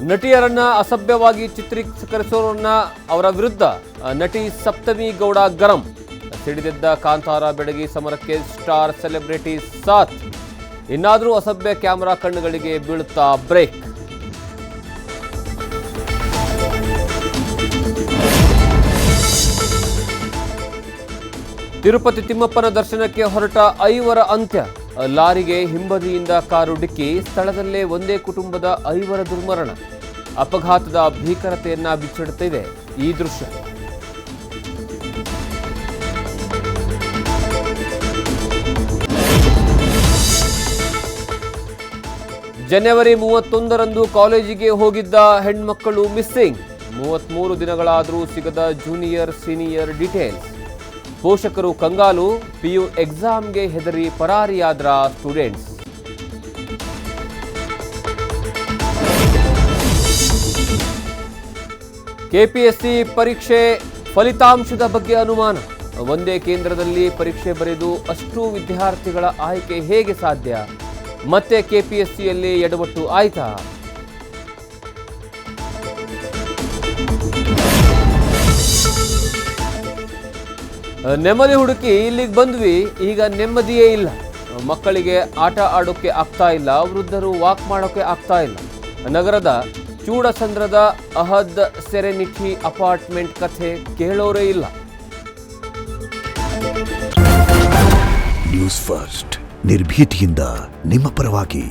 ನಟಿಯರನ್ನ ಅಸಭ್ಯವಾಗಿ ಚಿತ್ರೀಕರಿಸೋರನ್ನ ಅವರ ವಿರುದ್ಧ ನಟಿ ಸಪ್ತಮಿ ಗೌಡ ಗರಂ. ಸಿಡಿದೆದ್ದ ಕಾಂತಾರ ಬೆಡಗಿ ಸಮರಕ್ಕೆ ಸ್ಟಾರ್ ಸೆಲೆಬ್ರಿಟಿ ಸಾಥ್. ಇನ್ನಾದರೂ ಅಸಭ್ಯ ಕ್ಯಾಮೆರಾ ಕಣ್ಣುಗಳಿಗೆ ಬೀಳುತ್ತಾ ಬ್ರೇಕ್. ತಿರುಪತಿ ತಿಮ್ಮಪ್ಪನ ದರ್ಶನಕ್ಕೆ ಹೊರಟ 5 ಅಂತ್ಯ. ಲಾರಿಗೆ ಹಿಂಬದಿಯಿಂದ ಕಾರು ಡಿಕ್ಕಿ, ಸ್ಥಳದಲ್ಲೇ ಒಂದೇ ಕುಟುಂಬದ 5 ದುರ್ಮರಣ. ಅಪಘಾತದ ಭೀಕರತೆಯನ್ನ ಬಿಚ್ಚಿಡುತ್ತಿದೆ ಈ ದೃಶ್ಯ. ಜನವರಿ 31ರಂದು ಕಾಲೇಜಿಗೆ ಹೋಗಿದ್ದ ಹೆಣ್ಮಕ್ಕಳು ಮಿಸ್ಸಿಂಗ್. 33 ದಿನಗಳಾದರೂ ಸಿಗದ ಜೂನಿಯರ್ ಸೀನಿಯರ್ ಡೀಟೇಲ್ಸ್. ಪೋಷಕರು ಕಂಗಾಲು. PU ಎಕ್ಸಾಮ್ಗೆ ಹೆದರಿ ಪರಾರಿಯಾದ್ರ ಸ್ಟೂಡೆಂಟ್ಸ್. KPSC ಪರೀಕ್ಷೆ ಫಲಿತಾಂಶದ ಬಗ್ಗೆ ಅನುಮಾನ. ಒಂದೇ ಕೇಂದ್ರದಲ್ಲಿ ಪರೀಕ್ಷೆ ಬರೆದು ಅಷ್ಟು ವಿದ್ಯಾರ್ಥಿಗಳ ಆಯ್ಕೆ ಹೇಗೆ ಸಾಧ್ಯ? ಮತ್ತೆ KPSCಯಲ್ಲಿ ಎಡವಟ್ಟು ಆಯ್ತಾ? ನೆಮ್ಮದಿ ಹುಡುಕಿ ಇಲ್ಲಿಗೆ ಬಂದ್ವಿ, ಈಗ ನೆಮ್ಮದಿಯೇ ಇಲ್ಲ. ಮಕ್ಕಳಿಗೆ ಆಟ ಆಡೋಕ್ಕೆ ಆಗ್ತಾ ಇಲ್ಲ, ವೃದ್ಧರು ವಾಕ್ ಮಾಡೋಕ್ಕೆ ಆಗ್ತಾ ಇಲ್ಲ. ನಗರದ ಚೂಡಸಂದ್ರದ ಅಹದ್ ಸೆರೆನಿಟಿ ಅಪಾರ್ಟ್ಮೆಂಟ್ ಕಥೆ ಕೇಳೋರೇ ಇಲ್ಲ. ನ್ಯೂಸ್ ಫಸ್ಟ್, ನಿರ್ಭೀತಿಯಿಂದ ನಿಮ್ಮ ಪರವಾಗಿ.